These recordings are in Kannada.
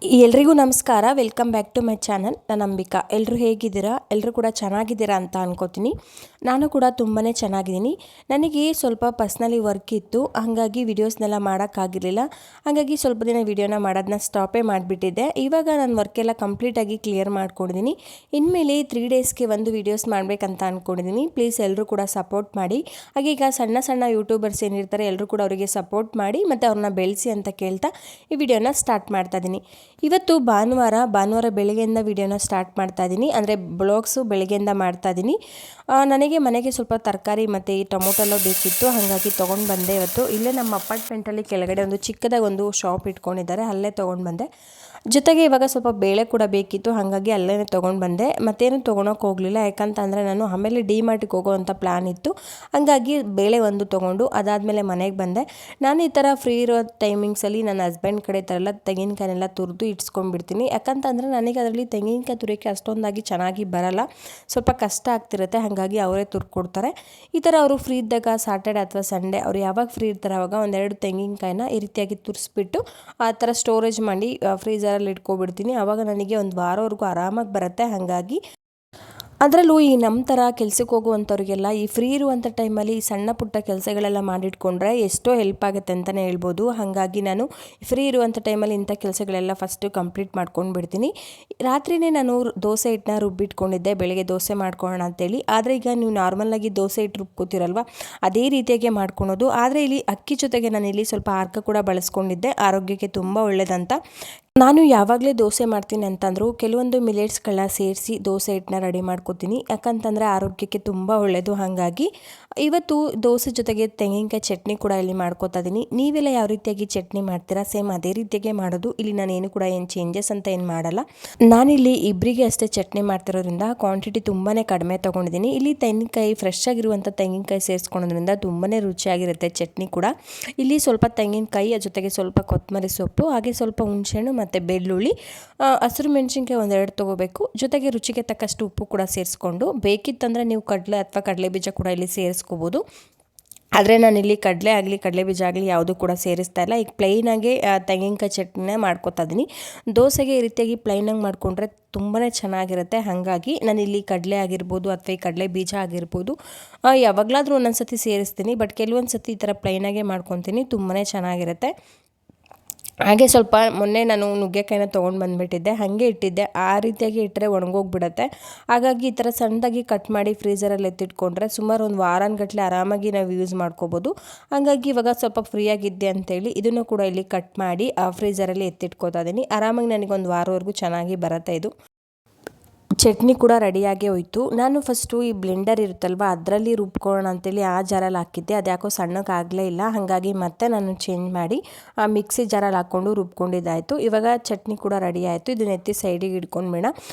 ಎಲ್ರಿಗೂ ನಮಸ್ಕಾರ. Welcome back to my channel. ನಾನು ಅಂಬಿಕಾ. ಎಲ್ಲರೂ ಹೇಗಿದ್ದೀರಾ? ಎಲ್ಲರೂ ಕೂಡ ಚೆನ್ನಾಗಿದ್ದೀರಾ ಅಂತ ಅನ್ಕೋತೀನಿ. ನಾನು ಕೂಡ ತುಂಬಾ ಚೆನ್ನಾಗಿದ್ದೀನಿ. ನನಗೆ ಸ್ವಲ್ಪ ಪರ್ಸ್ನಲಿ ವರ್ಕ್ ಇತ್ತು, ಹಾಗಾಗಿ ವಿಡಿಯೋಸ್ನೆಲ್ಲ ಮಾಡೋಕ್ಕಾಗಿರಲಿಲ್ಲ. ಹಾಗಾಗಿ ಸ್ವಲ್ಪ ದಿನ ವಿಡಿಯೋನ ಮಾಡೋದನ್ನ ಸ್ಟಾಪೇ ಮಾಡಿಬಿಟ್ಟಿದ್ದೆ. ಇವಾಗ ನಾನು ವರ್ಕೆಲ್ಲ ಕಂಪ್ಲೀಟಾಗಿ ಕ್ಲಿಯರ್ ಮಾಡ್ಕೊಂಡಿದ್ದೀನಿ. ಇನ್ಮೇಲೆ 3 ಡೇಸ್ಗೆ ಒಂದು ವಿಡಿಯೋಸ್ ಮಾಡಬೇಕಂತ ಅಂದ್ಕೊಂಡಿದ್ದೀನಿ. ಪ್ಲೀಸ್ ಎಲ್ಲರೂ ಕೂಡ ಸಪೋರ್ಟ್ ಮಾಡಿ. ಹಾಗೆ ಈಗ ಸಣ್ಣ ಸಣ್ಣ ಯೂಟ್ಯೂಬರ್ಸ್ ಏನಿರ್ತಾರೆ ಎಲ್ಲರೂ ಕೂಡ ಅವರಿಗೆ ಸಪೋರ್ಟ್ ಮಾಡಿ ಮತ್ತು ಅವ್ರನ್ನ ಬೆಳೆಸಿ ಅಂತ ಕೇಳ್ತಾ ಈ ವಿಡಿಯೋನ ಸ್ಟಾರ್ಟ್ ಮಾಡ್ತಾ ಇದ್ದೀನಿ. ಇವತ್ತು ಭಾನುವಾರ ಬೆಳಗ್ಗೆಯಿಂದ ವಿಡಿಯೋನ ಸ್ಟಾರ್ಟ್ ಮಾಡ್ತಾ ಇದ್ದೀನಿ. ಅಂದರೆ ಬ್ಲಾಗ್ಸು ಬೆಳಗ್ಗೆಯಿಂದ ಮಾಡ್ತಾ ಇದ್ದೀನಿ. ನನಗೆ ಮನೆಗೆ ಸ್ವಲ್ಪ ತರಕಾರಿ ಮತ್ತು ಈ ಟೊಮೊಟೊ ಬೇಕಿತ್ತು, ಹಾಗಾಗಿ ತೊಗೊಂಡು ಬಂದೆ. ಇವತ್ತು ಇಲ್ಲೇ ನಮ್ಮ ಅಪಾರ್ಟ್ಮೆಂಟಲ್ಲಿ ಕೆಳಗಡೆ ಒಂದು ಚಿಕ್ಕದಾಗಿ ಒಂದು ಶಾಪ್ ಇಟ್ಕೊಂಡಿದ್ದಾರೆ, ಅಲ್ಲೇ ತೊಗೊಂಡು ಬಂದೆ. ಜೊತೆಗೆ ಇವಾಗ ಸ್ವಲ್ಪ ಬೇಳೆ ಕೂಡ ಬೇಕಿತ್ತು, ಹಾಗಾಗಿ ಅಲ್ಲೇ ತೊಗೊಂಡು ಬಂದೆ. ಮತ್ತೇನು ತೊಗೊಳಕ್ಕೆ ಹೋಗಲಿಲ್ಲ, ಯಾಕಂತಂದರೆ ನಾನು ಆಮೇಲೆ ಡಿಮಾರ್ಟಿಗೆ ಹೋಗೋ ಅಂಥ ಪ್ಲ್ಯಾನ್ ಇತ್ತು. ಹಾಗಾಗಿ ಬೇಳೆ ಒಂದು ತೊಗೊಂಡು ಅದಾದಮೇಲೆ ಮನೆಗೆ ಬಂದೆ. ನಾನು ಈ ಥರ ಫ್ರೀ ಇರೋ ಟೈಮಿಂಗ್ಸಲ್ಲಿ ನನ್ನ ಹಸ್ಬೆಂಡ್ ಕಡೆ ಥರ ಎಲ್ಲ ತೆಂಗಿನಕಾಯನ್ನೆಲ್ಲ ತುರಿದು ಇಟ್ಸ್ಕೊಂಡ್ಬಿಡ್ತೀನಿ. ಯಾಕಂತಂದರೆ ನನಗೆ ಅದರಲ್ಲಿ ತೆಂಗಿನಕಾಯಿ ತುರಿಯೋಕ್ಕೆ ಅಷ್ಟೊಂದಾಗಿ ಚೆನ್ನಾಗಿ ಬರಲ್ಲ, ಸ್ವಲ್ಪ ಕಷ್ಟ ಆಗ್ತಿರುತ್ತೆ. ಹಾಗಾಗಿ ಅವರೇ ತುರ್ಕೊಡ್ತಾರೆ. ಈ ಥರ ಅವರು ಫ್ರೀ ಇದ್ದಾಗ ಸಾಟರ್ಡೆ ಅಥವಾ ಸಂಡೇ ಅವ್ರು ಯಾವಾಗ ಫ್ರೀ ಇರ್ತಾರೆ ಆವಾಗ ಒಂದೆರಡು ತೆಂಗಿನಕಾಯಿನ ಈ ರೀತಿಯಾಗಿ ತುರಿಸ್ಬಿಟ್ಟು ಆ ಥರ ಸ್ಟೋರೇಜ್ ಮಾಡಿ ಫ್ರೀಝರಲ್ಲಿ ಇಟ್ಕೊಬಿಡ್ತೀನಿ. ಆವಾಗ ನನಗೆ ಒಂದು ವಾರವರೆಗೂ ಆರಾಮಾಗಿ ಬರುತ್ತೆ. ಹಾಗಾಗಿ ಅದರಲ್ಲೂ ಈ ನಮ್ಮ ಥರ ಕೆಲ್ಸಕ್ಕೆ ಹೋಗುವಂಥವ್ರಿಗೆಲ್ಲ ಈ ಫ್ರೀ ಇರುವಂಥ ಟೈಮಲ್ಲಿ ಈ ಸಣ್ಣ ಪುಟ್ಟ ಕೆಲಸಗಳೆಲ್ಲ ಮಾಡಿಟ್ಕೊಂಡ್ರೆ ಎಷ್ಟೋ ಹೆಲ್ಪ್ ಆಗುತ್ತೆ ಅಂತಲೇ ಹೇಳ್ಬೋದು. ಹಾಗಾಗಿ ನಾನು ಫ್ರೀ ಇರುವಂಥ ಟೈಮಲ್ಲಿ ಇಂಥ ಕೆಲಸಗಳೆಲ್ಲ ಫಸ್ಟು ಕಂಪ್ಲೀಟ್ ಮಾಡ್ಕೊಂಡು ಬಿಡ್ತೀನಿ. ರಾತ್ರಿಯೇ ನಾನು ದೋಸೆ ಹಿಟ್ಟನ್ನ ರುಬ್ಬಿಟ್ಕೊಂಡಿದ್ದೆ, ಬೆಳಗ್ಗೆ ದೋಸೆ ಮಾಡ್ಕೊಳ್ಳೋಣ ಅಂತೇಳಿ. ಆದರೆ ಈಗ ನೀವು ನಾರ್ಮಲಾಗಿ ದೋಸೆ ಹಿಟ್ಟು ರುಬ್ಕೋತಿರಲ್ವ, ಅದೇ ರೀತಿಯಾಗಿ ಮಾಡ್ಕೊಳೋದು. ಆದರೆ ಇಲ್ಲಿ ಅಕ್ಕಿ ಜೊತೆಗೆ ನಾನು ಇಲ್ಲಿ ಸ್ವಲ್ಪ ಆರ್ಕ ಕೂಡ ಬಳಸ್ಕೊಂಡಿದ್ದೆ, ಆರೋಗ್ಯಕ್ಕೆ ತುಂಬ ಒಳ್ಳೆಯದಂತ. ನಾನು ಯಾವಾಗಲೇ ದೋಸೆ ಮಾಡ್ತೀನಿ ಅಂತಂದರೂ ಕೆಲವೊಂದು ಮಿಲೆಟ್ಸ್ಗಳನ್ನ ಸೇರಿಸಿ ದೋಸೆ ಹಿಟ್ಟನ್ನ ರೆಡಿ ಮಾಡ್ಕೋತೀನಿ, ಯಾಕಂತಂದರೆ ಆರೋಗ್ಯಕ್ಕೆ ತುಂಬ ಒಳ್ಳೆಯದು. ಹಾಗಾಗಿ ಇವತ್ತು ದೋಸೆ ಜೊತೆಗೆ ತೆಂಗಿನಕಾಯಿ ಚಟ್ನಿ ಕೂಡ ಇಲ್ಲಿ ಮಾಡ್ಕೋತಾ ಇದ್ದೀನಿ. ನೀವೆಲ್ಲ ಯಾವ ರೀತಿಯಾಗಿ ಚಟ್ನಿ ಮಾಡ್ತೀರಾ? ಸೇಮ್ ಅದೇ ರೀತಿಯಾಗಿ ಮಾಡೋದು. ಇಲ್ಲಿ ನಾನೇನು ಕೂಡ ಏನು ಚೇಂಜಸ್ ಅಂತ ಏನು ಮಾಡಲ್ಲ. ನಾನಿಲ್ಲಿ ಇಬ್ಬರಿಗೆ ಅಷ್ಟೇ ಚಟ್ನಿ ಮಾಡ್ತಿರೋದ್ರಿಂದ ಕ್ವಾಂಟಿಟಿ ತುಂಬಾ ಕಡಿಮೆ ತೊಗೊಂಡಿದ್ದೀನಿ. ಇಲ್ಲಿ ತೆಂಗಿನಕಾಯಿ ಫ್ರೆಶ್ ಆಗಿರುವಂಥ ತೆಂಗಿನಕಾಯಿ ಸೇರಿಸ್ಕೊಳೋದ್ರಿಂದ ತುಂಬಾ ರುಚಿಯಾಗಿರುತ್ತೆ ಚಟ್ನಿ ಕೂಡ. ಇಲ್ಲಿ ಸ್ವಲ್ಪ ತೆಂಗಿನಕಾಯಿ ಜೊತೆಗೆ ಸ್ವಲ್ಪ ಕೊತ್ತಂಬರಿ ಸೊಪ್ಪು, ಹಾಗೆ ಸ್ವಲ್ಪ ಹುಣಸೆಹಣ್ಣು ಮತ್ತು ಬೆಳ್ಳುಳ್ಳಿ, ಹಸಿರು ಮೆಣಸಿನ್ಕಾಯಿ ಒಂದೆರಡು ತೊಗೋಬೇಕು. ಜೊತೆಗೆ ರುಚಿಗೆ ತಕ್ಕಷ್ಟು ಉಪ್ಪು ಕೂಡ ಸೇರಿಸ್ಕೊಂಡು, ಬೇಕಿತ್ತಂದರೆ ನೀವು ಕಡಲೆ ಅಥವಾ ಕಡಲೆ ಬೀಜ ಕೂಡ ಇಲ್ಲಿ ಸೇರಿಸ್ಕೋಬೋದು. ಆದರೆ ನಾನಿಲ್ಲಿ ಕಡಲೆ ಆಗಲಿ ಕಡಲೆ ಬೀಜ ಆಗಲಿ ಯಾವುದೂ ಕೂಡ ಸೇರಿಸ್ತಾ ಇಲ್ಲ. ಈಗ ಪ್ಲೈನಾಗೆ ತೆಂಗಿನಕಾಯಿ ಚಟ್ನಿನೇ ಮಾಡ್ಕೊತಾ ಇದ್ದೀನಿ. ದೋಸೆಗೆ ಈ ರೀತಿಯಾಗಿ ಪ್ಲೈನಾಗಿ ಮಾಡಿಕೊಂಡ್ರೆ ತುಂಬಾ ಚೆನ್ನಾಗಿರುತ್ತೆ. ಹಾಗಾಗಿ ನಾನಿಲ್ಲಿ ಕಡಲೆ ಆಗಿರ್ಬೋದು ಅಥವಾ ಈ ಕಡಲೆ ಬೀಜ ಆಗಿರ್ಬೋದು ಯಾವಾಗಲಾದರೂ ಒಂದೊಂದು ಸತಿ ಸೇರಿಸ್ತೀನಿ. ಬಟ್ ಕೆಲವೊಂದು ಸತಿ ಈ ಥರ ಪ್ಲೈನಾಗೆ ಮಾಡ್ಕೊತೀನಿ, ತುಂಬಾ ಚೆನ್ನಾಗಿರುತ್ತೆ. ಹಾಗೆ ಸ್ವಲ್ಪ ಮೊನ್ನೆ ನಾನು ನುಗ್ಗೆಕಾಯಿನ ತೊಗೊಂಡು ಬಂದುಬಿಟ್ಟಿದ್ದೆ, ಹಾಗೆ ಇಟ್ಟಿದ್ದೆ. ಆ ರೀತಿಯಾಗಿ ಇಟ್ಟರೆ ಒಣಗೋಗ್ಬಿಡುತ್ತೆ. ಹಾಗಾಗಿ ಈ ಥರ ಸಣ್ಣದಾಗಿ ಕಟ್ ಮಾಡಿ ಫ್ರೀಝರಲ್ಲಿ ಎತ್ತಿಟ್ಕೊಂಡ್ರೆ ಸುಮಾರು ಒಂದು ವಾರಗಟ್ಟಲೆ ಆರಾಮಾಗಿ ನಾವು ಯೂಸ್ ಮಾಡ್ಕೋಬೋದು. ಹಾಗಾಗಿ ಇವಾಗ ಸ್ವಲ್ಪ ಫ್ರೀಯಾಗಿದ್ದೆ ಅಂತೇಳಿ ಇದನ್ನು ಕೂಡ ಇಲ್ಲಿ ಕಟ್ ಮಾಡಿ ಫ್ರೀಝರಲ್ಲಿ ಎತ್ತಿಟ್ಕೋತಾ ಇದ್ದೀನಿ. ಆರಾಮಾಗಿ ನನಗೆ ಒಂದು ವಾರವರೆಗೂ ಚೆನ್ನಾಗಿ ಬರುತ್ತೆ. ಇದು ಚಟ್ನಿ ಕೂಡ ರೆಡಿಯಾಗೇ ಹೋಯಿತು. ನಾನು ಫಸ್ಟು ಈ ಬ್ಲೆಂಡರ್ ಇರುತ್ತಲ್ವ ಅದರಲ್ಲಿ ರುಬ್ಕೊಳ್ಳೋಣ ಅಂತೇಳಿ ಆ ಜಾರಲ್ಲಿ ಹಾಕಿದ್ದೆ, ಅದು ಯಾಕೋ ಸಣ್ಣಕ್ಕಾಗಲೇ ಇಲ್ಲ. ಹಾಗಾಗಿ ಮತ್ತೆ ನಾನು ಚೇಂಜ್ ಮಾಡಿ ಆ ಮಿಕ್ಸಿ ಜಾರಲ್ಲಿ ಹಾಕ್ಕೊಂಡು ರುಬ್ಕೊಂಡಿದ್ದಾಯಿತು. ಇವಾಗ ಚಟ್ನಿ ಕೂಡ ರೆಡಿ ಆಯಿತು. ಇದನ್ನ ಎತ್ತಿ ಸೈಡಿಗೆ ಇಟ್ಕೊಂಡ್ಬೇಡ.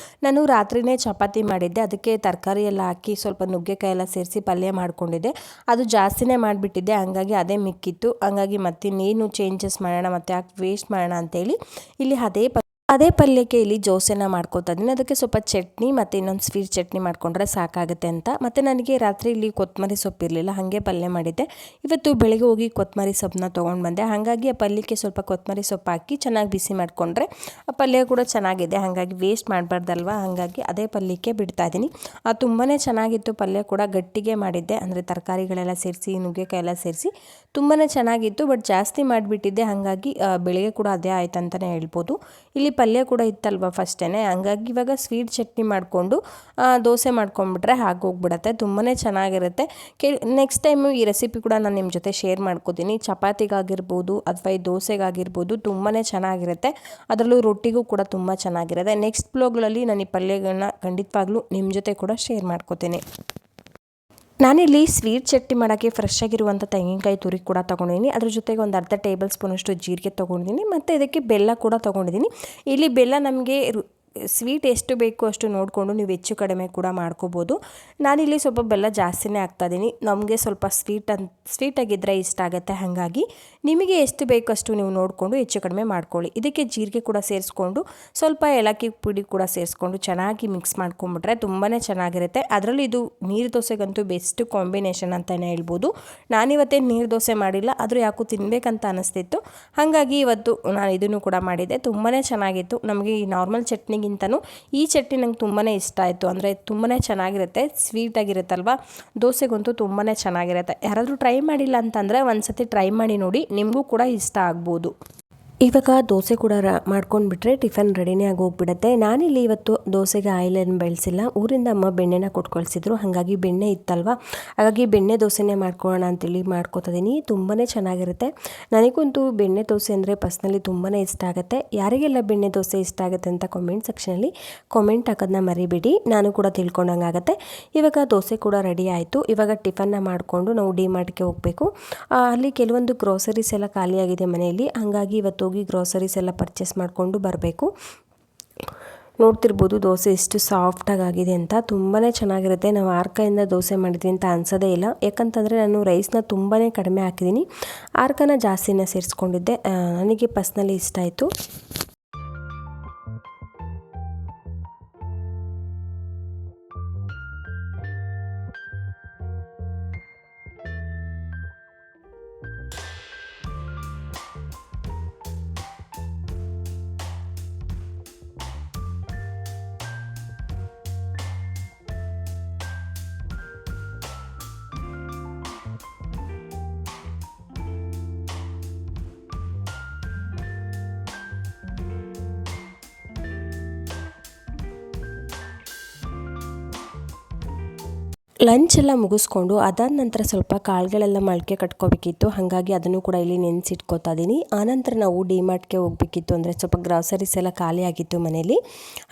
ನಾನು ರಾತ್ರಿಯೇ ಚಪಾತಿ ಮಾಡಿದ್ದೆ, ಅದಕ್ಕೆ ತರಕಾರಿ ಎಲ್ಲ ಹಾಕಿ ಸ್ವಲ್ಪ ನುಗ್ಗೆಕಾಯಿ ಎಲ್ಲ ಸೇರಿಸಿ ಪಲ್ಯ ಮಾಡ್ಕೊಂಡಿದ್ದೆ. ಅದು ಜಾಸ್ತಿನೇ ಮಾಡಿಬಿಟ್ಟಿದ್ದೆ, ಹಾಗಾಗಿ ಅದೇ ಮಿಕ್ಕಿತ್ತು. ಹಾಗಾಗಿ ಮತ್ತಿನ್ನೇನು ಚೇಂಜಸ್ ಮಾಡೋಣ, ಮತ್ತೆ ಯಾಕೆ ವೇಸ್ಟ್ ಮಾಡೋಣ ಅಂತೇಳಿ ಇಲ್ಲಿ ಅದೇ ಪಲ್ಯಕ್ಕೆ ಇಲ್ಲಿ ದೋಸೆನ ಮಾಡ್ಕೊತಾ ಇದ್ದೀನಿ. ಅದಕ್ಕೆ ಸ್ವಲ್ಪ ಚಟ್ನಿ ಮತ್ತು ಇನ್ನೊಂದು ಸ್ವೀಟ್ ಚಟ್ನಿ ಮಾಡಿಕೊಂಡ್ರೆ ಸಾಕಾಗುತ್ತೆ ಅಂತ. ಮತ್ತು ನನಗೆ ರಾತ್ರಿ ಇಲ್ಲಿ ಕೊತ್ತಂಬರಿ ಸೊಪ್ಪು ಇರಲಿಲ್ಲ, ಹಾಗೆ ಪಲ್ಯ ಮಾಡಿದ್ದೆ. ಇವತ್ತು ಬೆಳಗ್ಗೆ ಹೋಗಿ ಕೊತ್ತಂಬರಿ ಸೊಪ್ಪನ್ನ ತೊಗೊಂಡು ಬಂದೆ. ಹಾಗಾಗಿ ಆ ಪಲ್ಯಕ್ಕೆ ಸ್ವಲ್ಪ ಕೊತ್ತಂಬರಿ ಸೊಪ್ಪು ಹಾಕಿ ಚೆನ್ನಾಗಿ ಬಿಸಿ ಮಾಡಿಕೊಂಡ್ರೆ ಆ ಪಲ್ಯ ಕೂಡ ಚೆನ್ನಾಗಿದೆ. ಹಾಗಾಗಿ ವೇಸ್ಟ್ ಮಾಡಬಾರ್ದಲ್ವ, ಹಾಗಾಗಿ ಅದೇ ಪಲ್ಯಕ್ಕೆ ಬಿಡ್ತಾಯಿದ್ದೀನಿ. ತುಂಬಾ ಚೆನ್ನಾಗಿತ್ತು. ಪಲ್ಯ ಕೂಡ ಗಟ್ಟಿಗೆ ಮಾಡಿದ್ದೆ, ಅಂದರೆ ತರಕಾರಿಗಳೆಲ್ಲ ಸೇರಿಸಿ ನುಗ್ಗೆಕಾಯಿ ಎಲ್ಲ ಸೇರಿಸಿ ತುಂಬಾ ಚೆನ್ನಾಗಿತ್ತು. ಬಟ್ ಜಾಸ್ತಿ ಮಾಡಿಬಿಟ್ಟಿದ್ದೆ, ಹಾಗಾಗಿ ಬೆಳಗ್ಗೆ ಕೂಡ ಅದೇ ಆಯ್ತು ಅಂತಲೇ ಹೇಳ್ಬೋದು. ಇಲ್ಲಿ ಪಲ್ಯ ಕೂಡ ಇತ್ತಲ್ವ ಫಸ್ಟೇ, ಹಂಗಾಗಿ ಇವಾಗ ಸ್ವೀಟ್ ಚಟ್ನಿ ಮಾಡಿಕೊಂಡು ದೋಸೆ ಮಾಡ್ಕೊಂಡ್ಬಿಟ್ರೆ ಆಗೋಗ್ಬಿಡತ್ತೆ. ತುಂಬಾ ಚೆನ್ನಾಗಿರುತ್ತೆ. ನೆಕ್ಸ್ಟ್ ಟೈಮು ಈ ರೆಸಿಪಿ ಕೂಡ ನಾನು ನಿಮ್ಮ ಜೊತೆ ಶೇರ್ ಮಾಡ್ಕೋತೀನಿ. ಚಪಾತಿಗಾಗಿರ್ಬೋದು ಅಥವಾ ಈ ದೋಸೆಗಾಗಿರ್ಬೋದು ತುಂಬಾ ಚೆನ್ನಾಗಿರುತ್ತೆ. ಅದರಲ್ಲೂ ರೊಟ್ಟಿಗೂ ಕೂಡ ತುಂಬ ಚೆನ್ನಾಗಿರುತ್ತೆ. ನೆಕ್ಸ್ಟ್ ಬ್ಲಾಗ್ಗಳಲ್ಲಿ ನಾನು ಈ ಪಲ್ಯಗಳನ್ನ ಖಂಡಿತವಾಗ್ಲೂ ನಿಮ್ಮ ಜೊತೆ ಕೂಡ ಶೇರ್ ಮಾಡ್ಕೋತೀನಿ. ನಾನಿಲ್ಲಿ ಸ್ವೀಟ್ ಚಟ್ನಿ ಮಾಡೋಕ್ಕೆ ಫ್ರೆಶ್ ಆಗಿರುವಂಥ ತೆಂಗಿನಕಾಯಿ ತುರಿ ಕೂಡ ತೊಗೊಂಡಿದ್ದೀನಿ. ಅದ್ರ ಜೊತೆಗೆ ಒಂದು ಅರ್ಧ ಟೇಬಲ್ ಸ್ಪೂನಷ್ಟು ಜೀರಿಗೆ ತೊಗೊಂಡಿದ್ದೀನಿ. ಮತ್ತು ಇದಕ್ಕೆ ಬೆಲ್ಲ ಕೂಡ ತೊಗೊಂಡಿದ್ದೀನಿ. ಇಲ್ಲಿ ಬೆಲ್ಲ ನಮಗೆ ಸ್ವೀಟ್ ಎಷ್ಟು ಬೇಕು ಅಷ್ಟು ನೋಡಿಕೊಂಡು ನೀವು ಹೆಚ್ಚು ಕಡಿಮೆ ಕೂಡ ಮಾಡ್ಕೋಬೋದು. ನಾನಿಲ್ಲಿ ಸ್ವಲ್ಪ ಬೆಲ್ಲ ಜಾಸ್ತಿನೇ ಹಾಕ್ತಾಯಿದ್ದೀನಿ. ನಮಗೆ ಸ್ವಲ್ಪ ಸ್ವೀಟಾಗಿದ್ದರೆ ಇಷ್ಟ ಆಗುತ್ತೆ. ಹಾಗಾಗಿ ನಿಮಗೆ ಎಷ್ಟು ಬೇಕಷ್ಟು ನೀವು ನೋಡಿಕೊಂಡು ಹೆಚ್ಚು ಕಡಿಮೆ ಮಾಡ್ಕೊಳ್ಳಿ. ಇದಕ್ಕೆ ಜೀರಿಗೆ ಕೂಡ ಸೇರಿಸ್ಕೊಂಡು ಸ್ವಲ್ಪ ಏಲಕ್ಕಿ ಪುಡಿ ಕೂಡ ಸೇರಿಸ್ಕೊಂಡು ಚೆನ್ನಾಗಿ ಮಿಕ್ಸ್ ಮಾಡ್ಕೊಂಬಿಟ್ರೆ ತುಂಬಾ ಚೆನ್ನಾಗಿರುತ್ತೆ. ಅದರಲ್ಲಿ ಇದು ನೀರು ದೋಸೆಗಂತೂ ಬೆಸ್ಟ್ ಕಾಂಬಿನೇಷನ್ ಅಂತಲೇ ಹೇಳ್ಬೋದು. ನಾನಿವತ್ತೇ ನೀರು ದೋಸೆ ಮಾಡಿಲ್ಲ, ಆದರೂ ಯಾಕೋ ತಿನ್ನಬೇಕಂತ ಅನ್ನಿಸ್ತಿತ್ತು. ಹಾಗಾಗಿ ಇವತ್ತು ನಾನು ಇದನ್ನು ಕೂಡ ಮಾಡಿದ್ದೆ. ತುಂಬಾ ಚೆನ್ನಾಗಿತ್ತು. ನಮಗೆ ಈ ನಾರ್ಮಲ್ ಚಟ್ನಿಗಿಂತನೂ ಈ ಚಟ್ನಿ ನಂಗೆ ತುಂಬಾ ಇಷ್ಟ ಆಯಿತು. ಅಂದರೆ ತುಂಬಾ ಚೆನ್ನಾಗಿರುತ್ತೆ, ಸ್ವೀಟಾಗಿರುತ್ತಲ್ವ, ದೋಸೆಗಂತೂ ತುಂಬಾ ಚೆನ್ನಾಗಿರುತ್ತೆ. ಯಾರಾದರೂ ಟ್ರೈ ಮಾಡಿಲ್ಲ ಅಂತಂದರೆ ಒಂದು ಸತಿ ಟ್ರೈ ಮಾಡಿ ನೋಡಿ, ನಿಮಗೂ ಕೂಡ ಇಷ್ಟ ಆಗ್ಬೋದು. ಇವಾಗ ದೋಸೆ ಕೂಡ ಮಾಡ್ಕೊಂಡ್ಬಿಟ್ರೆ ಟಿಫನ್ ರೆಡಿನೇ ಆಗಿ ಹೋಗ್ಬಿಡುತ್ತೆ. ನಾನಿಲ್ಲಿ ಇವತ್ತು ದೋಸೆಗೆ ಆಯಿಲನ್ನು ಬೆಳೆಸಿಲ್ಲ. ಊರಿಂದ ಅಮ್ಮ ಬೆಣ್ಣೆನ ಕೊಟ್ಟು ಕಳಿಸಿದ್ರು. ಹಾಗಾಗಿ ಬೆಣ್ಣೆ ಇತ್ತಲ್ವ, ಹಾಗಾಗಿ ಬೆಣ್ಣೆ ದೋಸೆನೇ ಮಾಡ್ಕೊಳ್ಳೋಣ ಅಂತೇಳಿ ಮಾಡ್ಕೊತಿದ್ದೀನಿ. ತುಂಬಾ ಚೆನ್ನಾಗಿರುತ್ತೆ. ನನಗಂತೂ ಬೆಣ್ಣೆ ದೋಸೆ ಅಂದರೆ ಪರ್ಸ್ನಲಿ ತುಂಬಾ ಇಷ್ಟ ಆಗುತ್ತೆ. ಯಾರಿಗೆಲ್ಲ ಬೆಣ್ಣೆ ದೋಸೆ ಇಷ್ಟ ಆಗುತ್ತೆ ಅಂತ ಕಾಮೆಂಟ್ ಸೆಕ್ಷನಲ್ಲಿ ಕಾಮೆಂಟ್ ಹಾಕೋದನ್ನ ಮರಿಬೇಡಿ, ನಾನು ಕೂಡ ತಿಳ್ಕೊಂಡಂಗಾಗುತ್ತೆ. ಇವಾಗ ದೋಸೆ ಕೂಡ ರೆಡಿ ಆಯಿತು. ಇವಾಗ ಟಿಫನ್ನ ಮಾಡಿಕೊಂಡು ನಾವು ಡಿಮಾರ್ಟ್ಗೆ ಹೋಗಬೇಕು. ಅಲ್ಲಿ ಕೆಲವೊಂದು ಗ್ರೋಸರೀಸ್ ಎಲ್ಲ ಖಾಲಿಯಾಗಿದೆ ಮನೆಯಲ್ಲಿ. ಹಾಗಾಗಿ ಇವತ್ತು ಹೋಗಿ ಗ್ರೋಸರೀಸ್ ಎಲ್ಲ ಪರ್ಚೇಸ್ ಮಾಡಿಕೊಂಡು ಬರಬೇಕು. ನೋಡ್ತಿರ್ಬೋದು ದೋಸೆ ಎಷ್ಟು ಸಾಫ್ಟಾಗಿ ಆಗಿದೆ ಅಂತ. ತುಂಬಾ ಚೆನ್ನಾಗಿರುತ್ತೆ. ನಾವು ಆರ್ಕದಿಂದ ದೋಸೆ ಮಾಡಿದ್ವಿ ಅಂತ ಅನ್ಸೋದೇ ಇಲ್ಲ. ಯಾಕಂತಂದರೆ ನಾನು ರೈಸ್ನ ತುಂಬಾ ಕಡಿಮೆ ಹಾಕಿದ್ದೀನಿ, ಆರ್ಕನ ಜಾಸ್ತಿನ ಸೇರಿಸ್ಕೊಂಡಿದ್ದೆ. ನನಗೆ ಪರ್ಸ್ನಲಿ ಇಷ್ಟ ಆಯಿತು. ಲಂಚ್ ಎಲ್ಲ ಮುಗಿಸ್ಕೊಂಡು ಅದಾದ ನಂತರ ಸ್ವಲ್ಪ ಕಾಳುಗಳೆಲ್ಲ ಮೊಳಕೆ ಕಟ್ಕೋಬೇಕಿತ್ತು. ಹಾಗಾಗಿ ಅದನ್ನು ಕೂಡ ಇಲ್ಲಿ ನೆನೆಸಿಟ್ಕೋತಾ ಇದ್ದೀನಿ. ಆನಂತರ ನಾವು ಡಿಮಾರ್ಟ್ಗೆ ಹೋಗಬೇಕಿತ್ತು. ಅಂದರೆ ಸ್ವಲ್ಪ ಗ್ರಾಸರೀಸ್ ಎಲ್ಲ ಖಾಲಿ ಆಗಿತ್ತು ಮನೇಲಿ.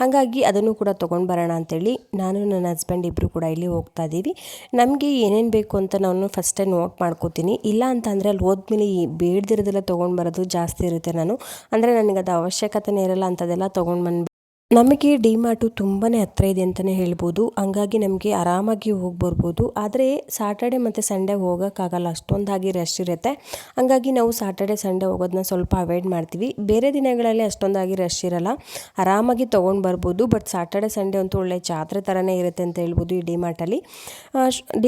ಹಾಗಾಗಿ ಅದನ್ನು ಕೂಡ ತೊಗೊಂಡು ಬರೋಣ ಅಂತೇಳಿ ನಾನು ನನ್ನ ಹಸ್ಬೆಂಡ್ ಇಬ್ಬರು ಕೂಡ ಇಲ್ಲಿ ಹೋಗ್ತಾ ಇದ್ದೀವಿ. ನಮಗೆ ಏನೇನು ಬೇಕು ಅಂತ ನಾನು ಫಸ್ಟೇ ನೋಟ್ ಮಾಡ್ಕೋತೀನಿ. ಇಲ್ಲ ಅಂತಂದರೆ ಅಲ್ಲಿ ಹೋದ್ಮೇಲೆ ಬೇಡ್ದಿರೋದೆಲ್ಲ ತೊಗೊಂಡು ಬರೋದು ಜಾಸ್ತಿ ಇರುತ್ತೆ. ಅಂದರೆ ನನಗೆ ಅದು ಅವಶ್ಯಕತೆನೇ ಇರಲ್ಲ ಅಂಥದ್ದೆಲ್ಲ ತೊಗೊಂಡು ಬಂದು ನಮಗೆ ಡಿಮಾರ್ಟು ತುಂಬಾ ಹತ್ತಿರ ಇದೆ ಅಂತಲೇ ಹೇಳ್ಬೋದು. ಹಂಗಾಗಿ ನಮಗೆ ಆರಾಮಾಗಿ ಹೋಗಿ ಬರ್ಬೋದು. ಆದರೆ ಸಾಟರ್ಡೆ ಮತ್ತು ಸಂಡೇ ಹೋಗೋಕ್ಕಾಗಲ್ಲ, ಅಷ್ಟೊಂದಾಗಿ ರಶ್ ಇರುತ್ತೆ. ಹಾಗಾಗಿ ನಾವು ಸಾಟರ್ಡೆ ಸಂಡೇ ಹೋಗೋದನ್ನ ಸ್ವಲ್ಪ ಅವಾಯ್ಡ್ ಮಾಡ್ತೀವಿ. ಬೇರೆ ದಿನಗಳಲ್ಲಿ ಅಷ್ಟೊಂದಾಗಿ ರಶ್ ಇರಲ್ಲ, ಆರಾಮಾಗಿ ತೊಗೊಂಡು ಬರ್ಬೋದು. ಬಟ್ ಸಾಟರ್ಡೆ ಸಂಡೇ ಅಂತೂ ಒಳ್ಳೆ ಜಾತ್ರೆ ಥರನೇ ಇರುತ್ತೆ ಅಂತ ಹೇಳ್ಬೋದು ಈ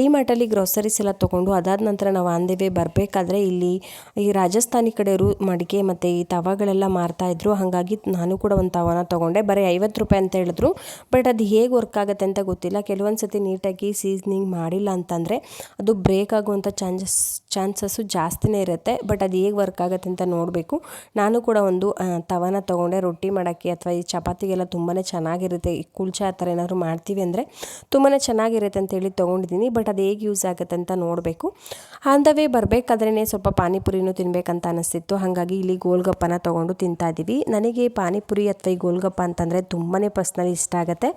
ಡಿಮಾರ್ಟಲ್ಲಿ ಗ್ರೋಸರೀಸ್ ಎಲ್ಲ ತೊಗೊಂಡು ಅದಾದ ನಂತರ ನಾವು ಆನ್ ದಿ ವೇ ಬರಬೇಕಾದ್ರೆ ಇಲ್ಲಿ ಈ ರಾಜಸ್ಥಾನಿ ಕಡೆಯವರು ಮಡಿಕೆ ಮತ್ತು ಈ ತವಾಗಳೆಲ್ಲ ಮಾರ್ತಾಯಿದ್ರು. ಹಾಗಾಗಿ ನಾನು ಕೂಡ ಒಂದು ತವಾನ ತೊಗೊಂಡೆ. ಬರೀ 50 ರೂಪಾಯಿ ಅಂತ ಹೇಳಿದ್ರು. ಬಟ್ ಅದು ಹೇಗೆ ವರ್ಕ್ ಆಗುತ್ತೆ ಅಂತ ಗೊತ್ತಿಲ್ಲ. ಕೆಲವೊಂದು ಸತಿ ನೀಟಾಗಿ ಸೀಸ್ನಿಂಗ್ ಮಾಡಿಲ್ಲ ಅಂತಂದರೆ ಅದು ಬ್ರೇಕ್ ಆಗುವಂಥ ಚಾನ್ಸಸ್ಸು ಜಾಸ್ತಿನೇ ಇರುತ್ತೆ. ಬಟ್ ಅದು ಹೇಗೆ ವರ್ಕ್ ಆಗುತ್ತೆ ಅಂತ ನೋಡಬೇಕು. ನಾನು ಕೂಡ ಒಂದು ತವಾನ ತೊಗೊಂಡೆ. ರೊಟ್ಟಿ ಮಾಡೋಕ್ಕೆ ಅಥವಾ ಈ ಚಪಾತಿಗೆಲ್ಲ ತುಂಬಾ ಚೆನ್ನಾಗಿರುತ್ತೆ. ಈ ಕುಲ್ಚಾ ಆ ಥರ ಏನಾದರೂ ಮಾಡ್ತೀವಿ ಅಂದರೆ ತುಂಬಾ ಚೆನ್ನಾಗಿರುತ್ತೆ ಅಂತೇಳಿ ತೊಗೊಂಡಿದ್ದೀನಿ. ಬಟ್ ಅದು ಹೇಗೆ ಯೂಸ್ ಆಗುತ್ತೆ ಅಂತ ನೋಡಬೇಕು. ಆನ್ ದ ವೇ ಬರಬೇಕಾದ್ರೇ ಸ್ವಲ್ಪ ಪಾನಿಪುರಿನೂ ತಿನ್ನಬೇಕಂತ ಅನ್ನಿಸ್ತಿತ್ತು. ಹಾಗಾಗಿ ಇಲ್ಲಿ ಗೋಲ್ಗಪ್ಪನ ತೊಗೊಂಡು ತಿಂತಾ ಇದ್ದೀವಿ. ನನಗೆ ಪಾನಿಪುರಿ ಅಥವಾ ಈ ಗೋಲ್ಗಪ್ಪ ಅಂತಂದರೆ ತುಂಬಾ ಪರ್ಸ್ನಲಿ ಇಷ್ಟ ಆಗುತ್ತೆ.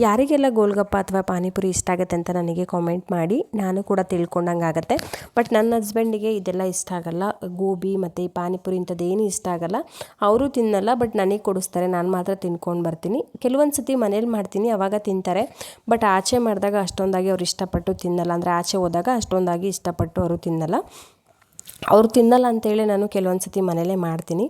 ಯಾರಿಗೆಲ್ಲ ಗೋಲ್ಗಪ್ಪ ಅಥವಾ ಪಾನಿಪುರಿ ಇಷ್ಟ ಆಗುತ್ತೆ ಅಂತ ನನಗೆ ಕಾಮೆಂಟ್ ಮಾಡಿ, ನಾನು ಕೂಡ ತಿಳ್ಕೊಂಡಂಗೆ ಆಗುತ್ತೆ. ಬಟ್ ನನ್ನ ಹಸ್ಬೆಂಡಿಗೆ ಇದೆಲ್ಲ ಇಷ್ಟ ಆಗಲ್ಲ. ಗೋಬಿ ಮತ್ತು ಈ ಪಾನಿಪುರಿ ಇಂಥದ್ದೇನು ಇಷ್ಟ ಆಗಲ್ಲ. ಅವರು ತಿನ್ನಲ್ಲ, ಬಟ್ ನನಗೆ ಕೊಡಿಸ್ತಾರೆ. ನಾನು ಮಾತ್ರ ತಿನ್ಕೊಂಡು ಬರ್ತೀನಿ. ಕೆಲವೊಂದು ಸತಿ ಮನೇಲಿ ಮಾಡ್ತೀನಿ, ಆವಾಗ ತಿಂತಾರೆ. ಬಟ್ ಆಚೆ ಮಾಡಿದಾಗ ಅಷ್ಟೊಂದಾಗಿ ಅವ್ರು ಇಷ್ಟಪಟ್ಟು ತಿನ್ನಲ್ಲ. ಅಂದರೆ ಆಚೆ ಹೋದಾಗ ಅಷ್ಟೊಂದಾಗಿ ಇಷ್ಟಪಟ್ಟು ಅವರು ತಿನ್ನಲ್ಲ. ಅವ್ರು ತಿನ್ನಲ್ಲ ಅಂತೇಳಿ ನಾನು ಕೆಲವೊಂದು ಸತಿ ಮನೇಲೇ ಮಾಡ್ತೀನಿ.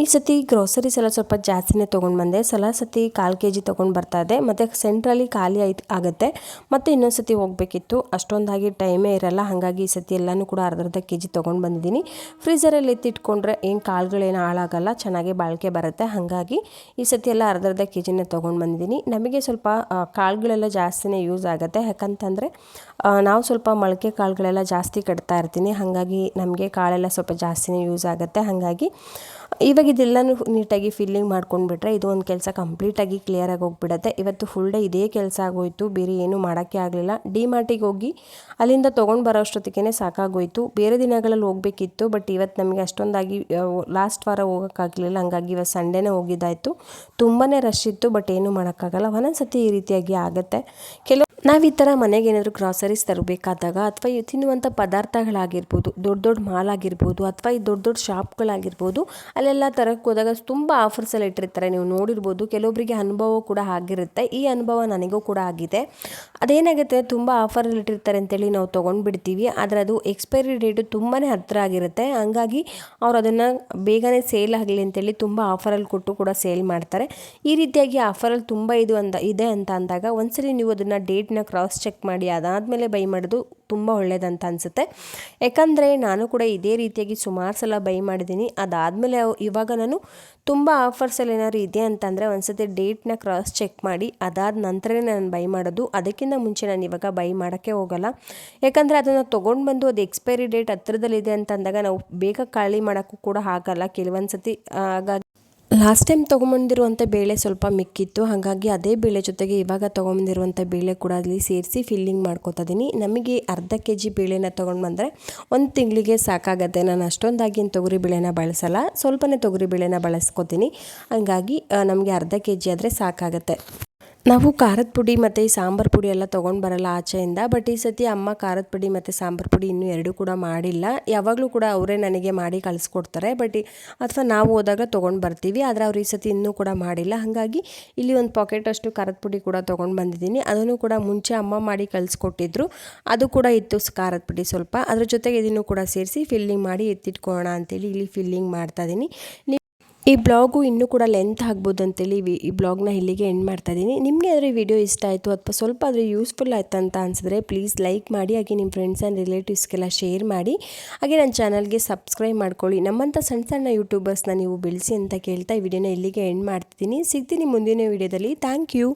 ಈ ಸತಿ ಗ್ರೋಸರೀಸ್ ಎಲ್ಲ ಸ್ವಲ್ಪ ಜಾಸ್ತಿನೇ ತೊಗೊಂಡು ಬಂದೆ. ಸತಿ 1/4 kg ತೊಗೊಂಡು ಬರ್ತಾಯಿದ್ದೆ. ಮತ್ತು ಸೆಂಟ್ರಲ್ಲಿ ಖಾಲಿ ಆಗುತ್ತೆ. ಮತ್ತು ಇನ್ನೊಂದು ಸತಿ ಹೋಗಬೇಕಿತ್ತು, ಅಷ್ಟೊಂದಾಗಿ ಟೈಮೇ ಇರಲ್ಲ. ಹಾಗಾಗಿ ಈ ಸತಿ ಎಲ್ಲನೂ ಕೂಡ ಅರ್ಧ kg ತೊಗೊಂಡು ಬಂದಿದ್ದೀನಿ. ಫ್ರೀಝರಲ್ಲಿ ಎತ್ತಿಟ್ಕೊಂಡ್ರೆ ಏನು ಕಾಳುಗಳೇನು ಹಾಳಾಗಲ್ಲ, ಚೆನ್ನಾಗಿ ಬಾಳಿಕೆ ಬರುತ್ತೆ. ಹಾಗಾಗಿ ಈ ಸತಿ ಎಲ್ಲ ಅರ್ಧ kgನೇ ತೊಗೊಂಡು ಬಂದಿದ್ದೀನಿ. ನಮಗೆ ಸ್ವಲ್ಪ ಕಾಳುಗಳೆಲ್ಲ ಜಾಸ್ತಿನೇ ಯೂಸ್ ಆಗುತ್ತೆ. ಯಾಕಂತಂದರೆ ನಾವು ಸ್ವಲ್ಪ ಮೊಳಕೆ ಕಾಳುಗಳೆಲ್ಲ ಜಾಸ್ತಿ ಕಟ್ತಾ ಇರ್ತೀನಿ. ಹಾಗಾಗಿ ನಮಗೆ ಕಾಳೆಲ್ಲ ಸ್ವಲ್ಪ ಜಾಸ್ತಿನೇ ಯೂಸ್ ಆಗುತ್ತೆ. ಹಾಗಾಗಿ ಇವಾಗ ಇದೆಲ್ಲನೂ ನೀಟಾಗಿ ಫಿಲ್ಲಿಂಗ್ ಮಾಡ್ಕೊಂಡ್ಬಿಟ್ರೆ ಇದು ಒಂದು ಕೆಲಸ ಕಂಪ್ಲೀಟಾಗಿ ಕ್ಲಿಯರಾಗಿ ಹೋಗ್ಬಿಡುತ್ತೆ. ಇವತ್ತು ಫುಲ್ ಡೇ ಇದೇ ಕೆಲಸ ಆಗೋಯಿತು, ಬೇರೆ ಏನೂ ಮಾಡೋಕ್ಕೆ ಆಗಲಿಲ್ಲ. ಡಿಮಾರ್ಟಿಗೆ ಹೋಗಿ ಅಲ್ಲಿಂದ ತೊಗೊಂಡು ಬರೋ ಅಷ್ಟೊತ್ತಿಗೆ ಸಾಕಾಗೋಯಿತು. ಬೇರೆ ದಿನಗಳಲ್ಲಿ ಹೋಗಬೇಕಿತ್ತು, ಬಟ್ ಇವತ್ತು ನಮಗೆ ಅಷ್ಟೊಂದಾಗಿ ಲಾಸ್ಟ್ ವಾರ ಹೋಗೋಕ್ಕಾಗಲಿಲ್ಲ. ಹಾಗಾಗಿ ಇವತ್ತು ಸಂಡೇನೇ ಹೋಗಿದ್ದಾಯಿತು. ತುಂಬಾ ರಶ್ ಇತ್ತು, ಬಟ್ ಏನೂ ಮಾಡೋಕ್ಕಾಗಲ್ಲ. ಒಂದೊಂದು ಸತಿ ಈ ರೀತಿಯಾಗಿ ಆಗುತ್ತೆ. ನಾವು ಈ ಥರ ಮನೆಗೆ ಏನಾದರೂ ಗ್ರಾಸರೀಸ್ ತರಬೇಕಾದಾಗ ಅಥವಾ ತಿನ್ನುವಂಥ ಪದಾರ್ಥಗಳಾಗಿರ್ಬೋದು, ದೊಡ್ಡ ದೊಡ್ಡ ಮಾಲ್ ಆಗಿರ್ಬೋದು ಅಥವಾ ಈ ದೊಡ್ಡ ದೊಡ್ಡ ಶಾಪ್ಗಳಾಗಿರ್ಬೋದು, ಅಲ್ಲೆಲ್ಲ ತರಕ್ಕೆ ಹೋದಾಗ ತುಂಬ ಆಫರ್ಸ್ ಎಲ್ಲ ಇಟ್ಟಿರ್ತಾರೆ. ನೀವು ನೋಡಿರ್ಬೋದು, ಕೆಲವೊಬ್ಬರಿಗೆ ಅನುಭವ ಕೂಡ ಆಗಿರುತ್ತೆ. ಈ ಅನುಭವ ನನಗೂ ಕೂಡ ಆಗಿದೆ. ಅದೇನಾಗುತ್ತೆ, ತುಂಬ ಆಫರಲ್ಲಿ ಇಟ್ಟಿರ್ತಾರೆ ಅಂತೇಳಿ ನಾವು ತೊಗೊಂಡ್ಬಿಡ್ತೀವಿ. ಆದರೆ ಅದು ಎಕ್ಸ್ಪೈರಿ ಡೇಟು ತುಂಬಾ ಹತ್ತಿರ ಆಗಿರುತ್ತೆ. ಹಂಗಾಗಿ ಅವ್ರು ಅದನ್ನು ಬೇಗನೆ ಸೇಲ್ ಆಗಲಿ ಅಂತೇಳಿ ತುಂಬ ಆಫರಲ್ಲಿ ಕೊಟ್ಟು ಕೂಡ ಸೇಲ್ ಮಾಡ್ತಾರೆ. ಈ ರೀತಿಯಾಗಿ ಆಫರಲ್ಲಿ ತುಂಬ ಇದೆ ಅಂತ ಅಂದಾಗ ಒಂದ್ಸಲಿ ನೀವು ಅದನ್ನು ಡೇಟ್ನ ಕ್ರಾಸ್ ಚೆಕ್ ಮಾಡಿ ಅದಾದಮೇಲೆ ಬೈ ಮಾಡೋದು ತುಂಬ ಒಳ್ಳೆಯದಂತ ಅನಿಸುತ್ತೆ. ಯಾಕಂದರೆ ನಾನು ಕೂಡ ಇದೇ ರೀತಿಯಾಗಿ ಸುಮಾರು ಸಲ ಬೈ ಮಾಡಿದ್ದೀನಿ. ಅದಾದಮೇಲೆ ಇವಾಗ ನಾನು ತುಂಬ ಆಫರ್ಸಲ್ಲಿ ಏನಾದ್ರು ಇದೆ ಅಂತಂದರೆ ಒಂದ್ಸತಿ ಡೇಟ್ನ ಕ್ರಾಸ್ ಚೆಕ್ ಮಾಡಿ ಅದಾದ ನಂತರನೇ ನಾನು ಬೈ ಮಾಡೋದು. ಅದಕ್ಕಿಂತ ಮುಂಚೆ ನಾನು ಇವಾಗ ಬೈ ಮಾಡೋಕ್ಕೆ ಹೋಗಲ್ಲ. ಯಾಕಂದರೆ ಅದನ್ನು ತೊಗೊಂಡು ಬಂದು ಅದು ಎಕ್ಸ್ಪೈರಿ ಡೇಟ್ ಹತ್ರದಲ್ಲಿದೆ ಅಂತ ಅಂದಾಗ ನಾವು ಬೇಗ ಖಾಲಿ ಮಾಡೋಕ್ಕೂ ಕೂಡ ಆಗಲ್ಲ ಕೆಲವೊಂದು ಸತಿ. ಹಾಗಾಗಿ ಲಾಸ್ಟ್ ಟೈಮ್ ತೊಗೊಂಬಂದಿರುವಂಥ ಬೇಳೆ ಸ್ವಲ್ಪ ಮಿಕ್ಕಿತ್ತು, ಹಾಗಾಗಿ ಅದೇ ಬೇಳೆ ಜೊತೆಗೆ ಇವಾಗ ತೊಗೊಂಬಂದಿರುವಂಥ ಬೇಳೆ ಕೂಡ ಅಲ್ಲಿ ಸೇರಿಸಿ ಫಿಲ್ಲಿಂಗ್ ಮಾಡ್ಕೊತಾ ಇದ್ದೀನಿ. ನಮಗೆ ಅರ್ಧ ಕೆಜಿ ಬೇಳೆನ ತೊಗೊಂಡು ಬಂದರೆ 1 ತಿಂಗಳಿಗೆ ಸಾಕಾಗತ್ತೆ. ನಾನು ಅಷ್ಟೊಂದಾಗಿ ತೊಗರಿ ಬೇಳೆನ ಬಳಸಲ್ಲ, ಸ್ವಲ್ಪನೇ ತೊಗರಿ ಬೇಳೆನ ಬಳಸ್ಕೊತೀನಿ. ಹಾಗಾಗಿ ನಮಗೆ ಅರ್ಧ ಕೆಜಿ ಆದರೆ ಸಾಕಾಗತ್ತೆ. ನಾವು ಖಾರದ ಪುಡಿ ಮತ್ತು ಈ ಸಾಂಬಾರು ಪುಡಿ ಎಲ್ಲ ತೊಗೊಂಡು ಬರಲ್ಲ ಆಚೆಯಿಂದ. ಬಟ್ ಈ ಸತಿ ಅಮ್ಮ ಖಾರದ ಪುಡಿ ಮತ್ತು ಸಾಂಬಾರು ಪುಡಿ ಇನ್ನೂ ಎರಡೂ ಕೂಡ ಮಾಡಿಲ್ಲ. ಯಾವಾಗಲೂ ಕೂಡ ಅವರೇ ನನಗೆ ಮಾಡಿ ಕಳಿಸ್ಕೊಡ್ತಾರೆ. ಅಥವಾ ನಾವು ಹೋದಾಗ ತೊಗೊಂಡು ಬರ್ತೀವಿ. ಆದರೆ ಅವ್ರು ಈ ಸತಿ ಇನ್ನೂ ಕೂಡ ಮಾಡಿಲ್ಲ. ಹಾಗಾಗಿ ಇಲ್ಲಿ ಒಂದು ಪಾಕೆಟಷ್ಟು ಖಾರದ ಪುಡಿ ಕೂಡ ತೊಗೊಂಡು ಬಂದಿದ್ದೀನಿ. ಅದನ್ನು ಕೂಡ ಮುಂಚೆ ಅಮ್ಮ ಮಾಡಿ ಕಳಿಸ್ಕೊಟ್ಟಿದ್ರು. ಅದು ಕೂಡ ಇತ್ತು ಖಾರದ ಪುಡಿ ಸ್ವಲ್ಪ. ಅದ್ರ ಜೊತೆಗೆ ಇದನ್ನು ಕೂಡ ಸೇರಿಸಿ ಫಿಲ್ಲಿಂಗ್ ಮಾಡಿ ಎತ್ತಿಟ್ಕೊಳ್ಳೋಣ ಅಂತೇಳಿ ಇಲ್ಲಿ ಫಿಲ್ಲಿಂಗ್ ಮಾಡ್ತಾಯಿದ್ದೀನಿ. ಈ ಬ್ಲಾಗು ಇನ್ನೂ ಕೂಡ ಲೆಂತ್ ಆಗ್ಬೋದು ಅಂತೇಳಿ ಈ ಬ್ಲಾಗ್ನ ಇಲ್ಲಿಗೆ ಎಂಡ್ ಮಾಡ್ತಾ ಇದ್ದೀನಿ. ನಿಮಗೆ ಆದರೆ ವಿಡಿಯೋ ಇಷ್ಟ ಆಯಿತು ಅಥವಾ ಸ್ವಲ್ಪ ಆದರೆ ಯೂಸ್ಫುಲ್ ಆಯಿತು ಅಂತ ಅನಿಸಿದ್ರೆ ಪ್ಲೀಸ್ ಲೈಕ್ ಮಾಡಿ, ಹಾಗೆ ನಿಮ್ಮ ಫ್ರೆಂಡ್ಸ್ ಆ್ಯಂಡ್ ರಿಲೇಟಿವ್ಸ್ಗೆಲ್ಲ ಶೇರ್ ಮಾಡಿ, ಹಾಗೆ ನನ್ನ ಚಾನಲ್ಗೆ ಸಬ್ಸ್ಕ್ರೈಬ್ ಮಾಡ್ಕೊಳ್ಳಿ. ನಮ್ಮಂಥ ಸಣ್ಣ ಸಣ್ಣ ಯೂಟ್ಯೂಬರ್ಸ್ನ ನೀವು ಬೆಳೆಸಿ ಅಂತ ಕೇಳ್ತಾ ಈ ವಿಡಿಯೋನ ಇಲ್ಲಿಗೆ ಎಂಡ್ ಮಾಡ್ತಿದ್ದೀನಿ. ಸಿಗ್ತೀನಿ ಮುಂದಿನ ವಿಡಿಯೋದಲ್ಲಿ. Thank you.